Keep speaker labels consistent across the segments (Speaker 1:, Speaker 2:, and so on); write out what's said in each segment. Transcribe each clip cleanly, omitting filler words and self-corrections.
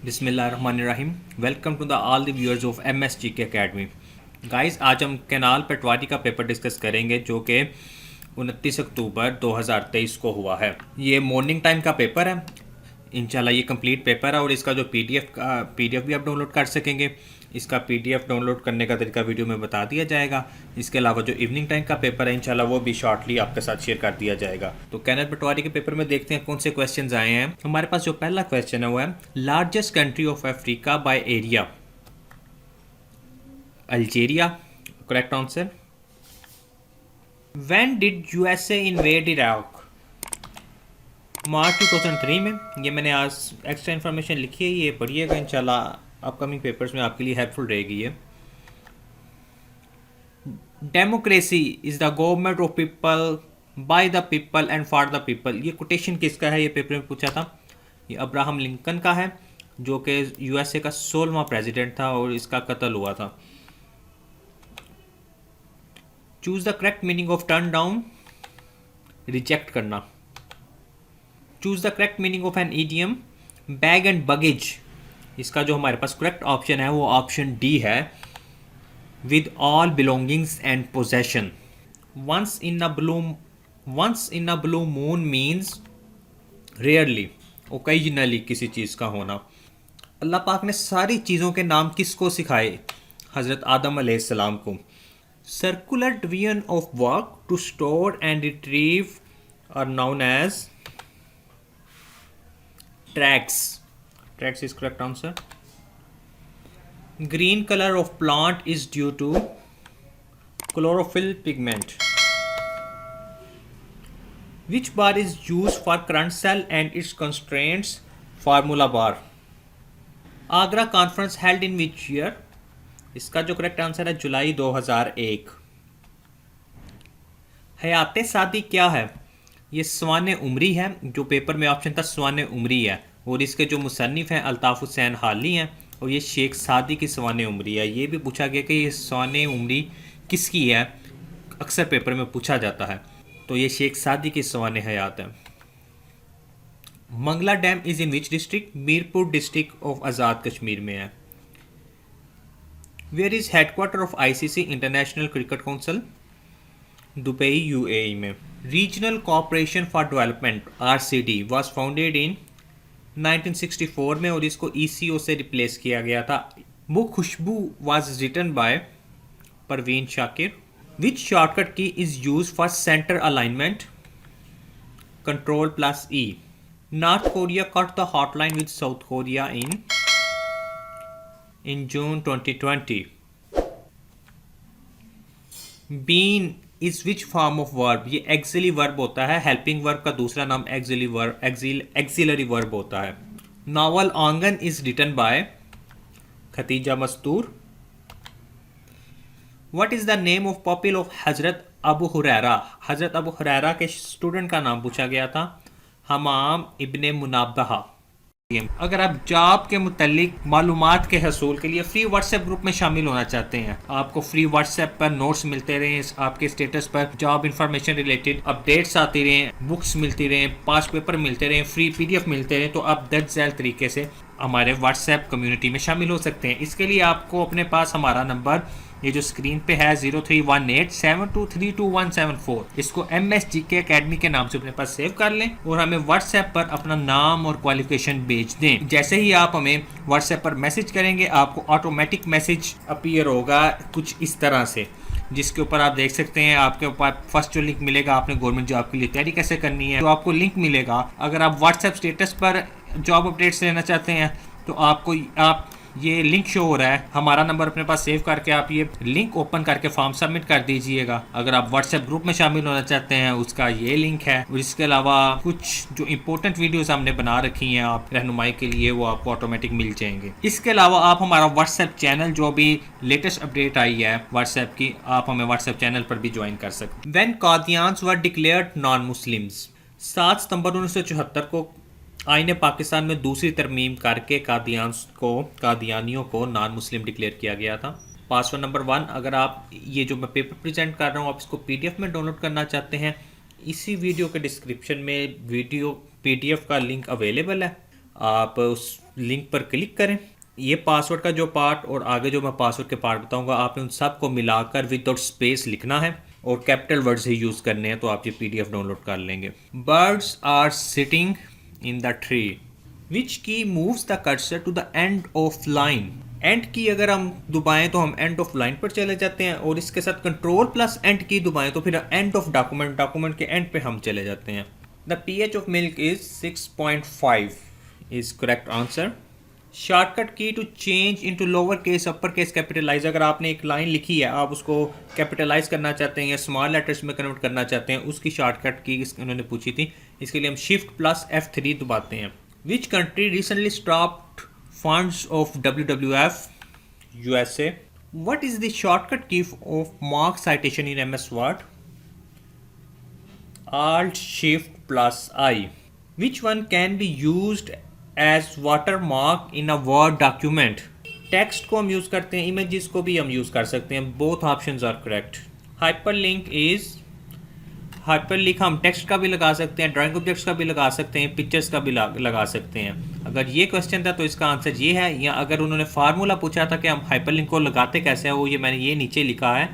Speaker 1: बिस्मिल्लाहिर्रहमानिर्रहीम। Welcome to the all the viewers of MSGK academy. Guys, आज हम canal पटवारी का पेपर डिस्कस करेंगे जो कि 29 अक्टूबर 2023 को हुआ है। ये मॉर्निंग टाइम का पेपर है। इंशाल्लाह ये कंप्लीट पेपर है और इसका जो पीडीएफ भी आप डाउनलोड कर सकेंगे। इसका पीडीएफ डाउनलोड करने का तरीका वीडियो में बता दिया जाएगा। इसके अलावा जो इवनिंग टाइम का पेपर है इंशाल्लाह वो भी शॉर्टली आपके साथ शेयर कर दिया जाएगा। तो कैनाल पटवारी के पेपर में देखते हैं कौन से क्वेश्चंस आए हैं। हमारे पास जो पहला क्वेश्चन है वो है largest country of Africa by area. Algeria, correct answer. When did USA invade Iraq? मार्च 2003 में। ये मैंने आज एक्स्ट्रा इन्फॉर्मेशन लिखी है, ये पढ़िएगा, इंशाल्लाह अपकमिंग पेपर्स में आपके लिए हेल्पफुल रहेगी ये। Democracy is the government of people by the people and for the people. ये कोटेशन किसका है? ये पेपर में पूछा था। ये अब्राहम लिंकन का है जो कि यूएसए का 16वां प्रेसिडेंट था और इसका कत्ल हुआ था। Choose the correct meaning of turn down, reject करना। Choose the correct meaning of an idiom, bag and baggage. इसका जो हमारे पास करेक्ट ऑप्शन है वो ऑप्शन डी है, with all belongings and possession. Once in a blue moon means rarely, occasionally किसी चीज़ का होना। अल्लाह पाक ने सारी चीज़ों के नाम किसको सिखाए? हज़रत आदम अलैहिस्सलाम को। Circular division of work to store and retrieve are known as tracks. Tracks is correct answer. Green color of plant is due to chlorophyll pigment. Which bar is used for current cell and its constraints? Formula bar. Agra conference held in which year? इसका जो correct answer है जुलाई 2001। हयाते सादी क्या है? ये Svane उमरी है, जो paper में ऑप्शन था स्वाने उमरी है, और इसके जो मुसन्निफ़ हैं अल्ताफ़ हुसैन हाली हैं और ये शेख सादी की स्वाने उमरी है। ये भी पूछा गया कि ये स्वाने उमरी किसकी है, अक्सर पेपर में पूछा जाता है, तो ये शेख सादी की स्वाने हयात है। Mangla dam is in which district? Mirpur district of Azad Kashmir में है। Where is headquarter of ICC international cricket council? Dubai, UAE में। Regional cooperation for development RCD was founded in 1964 में और इसको ECO से रिप्लेस किया गया था। वो Khushboo was written by Parveen Shakir. Which shortcut key is use for centre alignment? Ctrl+E। North Korea cut the hotline with South Korea in June 2020। Been is which form of verb? ये auxiliary verb होता है, helping verb का दूसरा नाम axillary verb होता है। Novel Aangan is written by Khatija Mastoor. What is the name of pupil of Hazrat Abu Huraira? हजरत अबू हुरैरा के student का नाम पूछा गया था, हमाम इब्ने मुनाब्बह। अगर आप जॉब के मुतल्लिक मालूमात के हसूल के लिए फ्री व्हाट्सएप ग्रुप में शामिल होना चाहते हैं, आपको फ्री व्हाट्सएप पर नोट्स मिलते रहें, आपके स्टेटस पर जॉब इंफॉर्मेशन रिलेटेड अपडेट्स आती रहें, बुक्स मिलती रहें, पास पेपर मिलते रहें, फ्री PDF मिलते रहें, तो आप दर्ज झैल तरीके से हमारे व्हाट्सएप कम्युनिटी में शामिल हो सकते हैं। इसके लिए आपको अपने पास हमारा नंबर ये जो स्क्रीन पे है 031872322174, इसको MSGK अकेडमी के नाम से अपने पास सेव कर लें और हमें व्हाट्सएप पर अपना नाम और क्वालिफिकेशन भेज दें। जैसे ही आप हमें व्हाट्सएप पर मैसेज करेंगे आपको ऑटोमेटिक मैसेज अपीयर होगा कुछ इस तरह से, जिसके ऊपर आप देख सकते हैं आपके ऊपर फर्स्ट जो लिंक मिलेगा, आपने गवर्नमेंट जॉब के लिए तैयारी कैसे करनी है तो आपको लिंक मिलेगा। अगर आप व्हाट्सएप स्टेटस पर जॉब अपडेट्स लेना चाहते हैं तो आप ये लिंक शो हो रहा है, हमारा नंबर अपने पास सेव करके आप ये लिंक ओपन करके फॉर्म सबमिट कर दीजिएगा। अगर आप व्हाट्सएप ग्रुप में शामिल होना चाहते हैं उसका ये लिंक है, और इसके अलावा कुछ जो इंपॉर्टेंट वीडियोस हमने बना रखी हैं आप रहनुमाई के लिए वो आपको ऑटोमेटिक मिल जाएंगे। इसके अलावा आप हमारा व्हाट्सएप चैनल जो भी लेटेस्ट अपडेट आई है व्हाट्सएप की, आप हमें व्हाट्सएप चैनल पर भी ज्वाइन कर सकते हैं। When Qadianis were declared non Muslims? 7 सितंबर 1974 को आईने पाकिस्तान में दूसरी तरमीम करके कादियानियों को नॉन मुस्लिम डिक्लेयर किया गया था। पासवर्ड नंबर 1, अगर आप ये जो मैं पेपर प्रेजेंट कर रहा हूँ आप इसको PDF में डाउनलोड करना चाहते हैं, इसी वीडियो के डिस्क्रिप्शन में PDF का लिंक अवेलेबल है, आप उस लिंक पर क्लिक करें। ये पासवर्ड का जो पार्ट और आगे जो मैं पासवर्ड के पार्ट बताऊंगा, आपने उन सब को मिलाकर विदाउट स्पेस लिखना है और कैपिटल वर्ड्स ही यूज़ करने हैं, तो आप ये PDF डाउनलोड कर लेंगे। Birds are sitting in the tree, which key moves the cursor to the end of line. End key अगर हम दबाएं तो हम एंड ऑफ लाइन पर चले जाते हैं, और इसके साथ कंट्रोल+ एंड की दबाएं तो फिर एंड ऑफ डॉक्यूमेंट के एंड पे हम चले जाते हैं। The pH of milk is 6.5 is correct answer. Shortcut key to change into lower case upper case capitalize, अगर आपने एक लाइन लिखी है आप उसको कैपिटलाइज करना चाहते हैं या स्मॉल लेटर्स में कन्वर्ट करना चाहते हैं, उसकी शॉर्टकट की उन्होंने पूछी थी। इसके लिए हम Shift+F3 दबाते हैं। Which country recently stopped funds of WWF? USA। What is the shortcut key of mark citation in MS Word? Alt+Shift+I। Which one can be used as watermark in a Word document? Text को हम use करते हैं, images को भी हम use कर सकते हैं। Both options are correct. Hyperlink हम टेक्स्ट का भी लगा सकते हैं, ड्राइंग ऑब्जेक्ट्स का भी लगा सकते हैं, पिक्चर्स का भी लगा सकते हैं। अगर ये क्वेश्चन था तो इसका आंसर ये है, या अगर उन्होंने फार्मूला पूछा था कि हम हाइपरलिंक को लगाते कैसे हैं, वो ये मैंने ये नीचे लिखा है।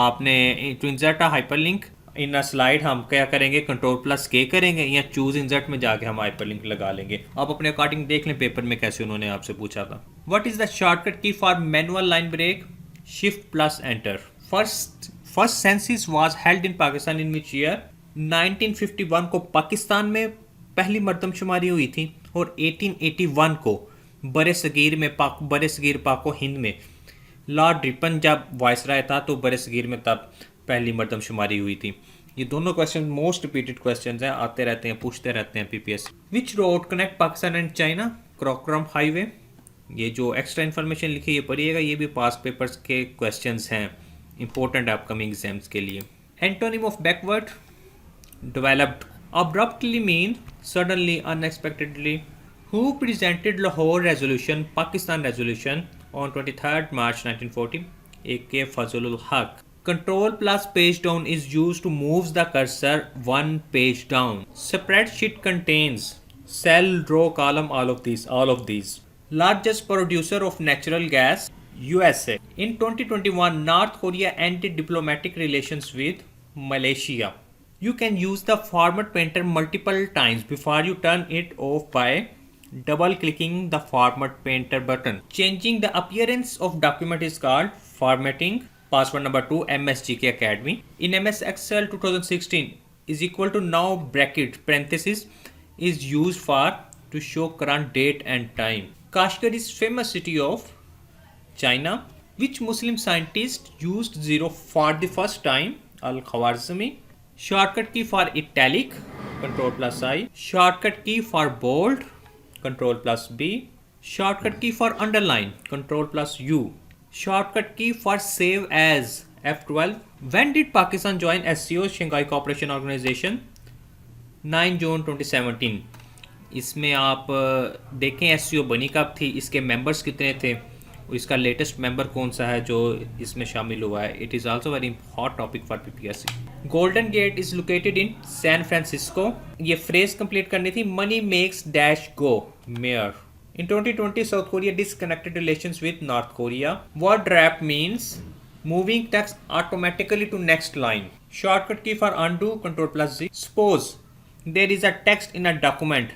Speaker 1: आपने to insert a hyperlink in a slide हम क्या करेंगे, Ctrl+K करेंगे, या चूज इंसर्ट में जाके हम हाइपरलिंक लगा लेंगे। आप अपने अकॉर्डिंग देख लें पेपर में कैसे उन्होंने आपसे पूछा था। What is the shortcut key for manual line break? Shift+Enter। First census was held in Pakistan in which year? 1951 को पाकिस्तान में पहली मरदमशुमारी हुई थी, और 1881 को बरे सगीर पाको हिंद में लॉर्ड रिपन जब वायसराय था तो बरे सगीर में तब पहली मरदमशुमारी हुई थी। ये दोनों क्वेश्चन मोस्ट रिपीटेड क्वेश्चंस हैं, आते रहते हैं, पूछते रहते हैं PPSC। Which road connect Pakistan and China? Karakoram highway. ये जो एक्स्ट्रा इन्फॉर्मेशन लिखी है ये पढ़िएगा, ये भी पास पेपर्स के क्वेश्चंस हैं, इंपॉर्टेंट अपकमिंग एग्जाम्स के लिए। Antonym of backward? Developed. Abruptly mean suddenly, unexpectedly. Who presented Lahore resolution, Pakistan resolution on 23 March 1940? AK Fazlul हक। Ctrl+ page down is used to move the cursor one page down. Spreadsheet contains cell, row, column, all of these. Largest producer of natural gas? USA. In 2021, North Korea ended diplomatic relations with Malaysia. You can use the format painter multiple times before you turn it off by double-clicking the format painter button. Changing the appearance of document is called formatting. Password number 2, MSGK Academy. In MS Excel 2016 is equal to now bracket parenthesis is used for to show current date and time. Kashgar is famous city of China. Which Muslim scientist used zero for the first time? Al-Khwarizmi. Shortcut key for italic? Ctrl+I. Shortcut key for bold? Ctrl+B. Shortcut key for underline? Ctrl+U. Shortcut key for save as? F12. When did Pakistan join SCO, Shanghai Cooperation Organization? 9 June 2017। इसमें आप देखें SCO बनी कब थी, इसके members कितने थे, इसका लेटेस्ट मेंबर कौन सा है जो इसमें शामिल हुआ है। It is also very hot topic for PPSC। Golden gate is located in San Francisco phrase complete करनी थी, money makes dash go mare. In 2020, South Korea disconnected relations with North Korea. Word wrap means moving text automatically to next line. Shortcut key for undo, Ctrl+Z. Suppose there is a text in a document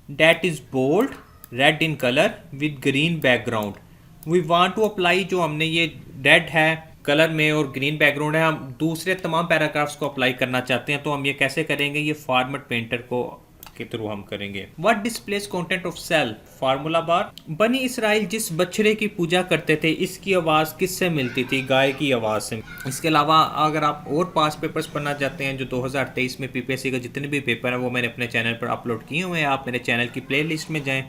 Speaker 1: that is bold, red in color with green background. We want to apply जो हमने ये red है colour में और green background है, हम दूसरे तमाम पैराग्राफ्स को अप्लाई करना चाहते हैं, तो हम ये कैसे करेंगे? ये फॉर्मेट पेंटर को के थ्रू हम करेंगे। What displays content of cell? Formula bar. बनी इसराइल जिस बछड़े की पूजा करते थे, इसकी आवाज़ किससे मिलती थी? गाय की आवाज़ से। इसके अलावा अगर आप और पास पेपर्स पढ़ना चाहते हैं जो 2023 में PPSC का जितने भी पेपर हैं वो मैंने अपने चैनल पर अपलोड किए हुए हैं, आप मेरे चैनल की प्ले लिस्ट में जाएँ,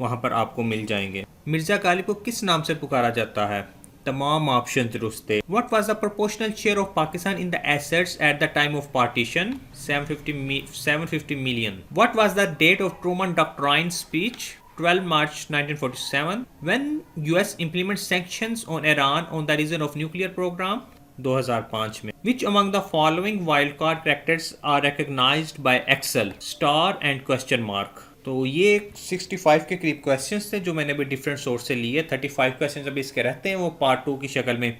Speaker 1: वहाँ पर आपको मिल जाएंगे। मिर्ज़ा गालिब को किस नाम से पुकारा जाता है? तमाम ऑप्शन दुरुस्त थे। What was the proportional share of Pakistan in the assets at the time of partition? 750 million. What was the date of Truman Doctrine speech? 12 March 1947. When US implements sanctions on Iran on the reason of nuclear program? 2005 में। Which among the following wildcard characters are recognized by Excel? Star and question mark. तो ये 65 के करीब questions थे जो मैंने अभी different source से लिए। 35 क्वेश्चंस अभी इसके रहते हैं, वो पार्ट 2 की शक्ल में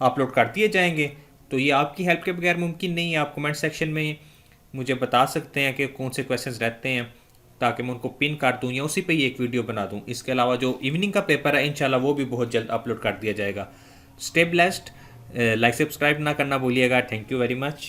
Speaker 1: अपलोड कर दिए जाएंगे। तो ये आपकी हेल्प के बगैर मुमकिन नहीं है। आप कमेंट सेक्शन में मुझे बता सकते हैं कि कौन से क्वेश्चंस रहते हैं, ताकि मैं उनको पिन कर दूँ या उसी पे ही एक वीडियो बना दूँ। इसके अलावा जो इवनिंग का पेपर है इंशाल्लाह वो भी बहुत जल्द अपलोड कर दिया जाएगा। स्टे ब्लेस्ड, लाइक सब्सक्राइब ना करना भूलिएगा। Thank you very much.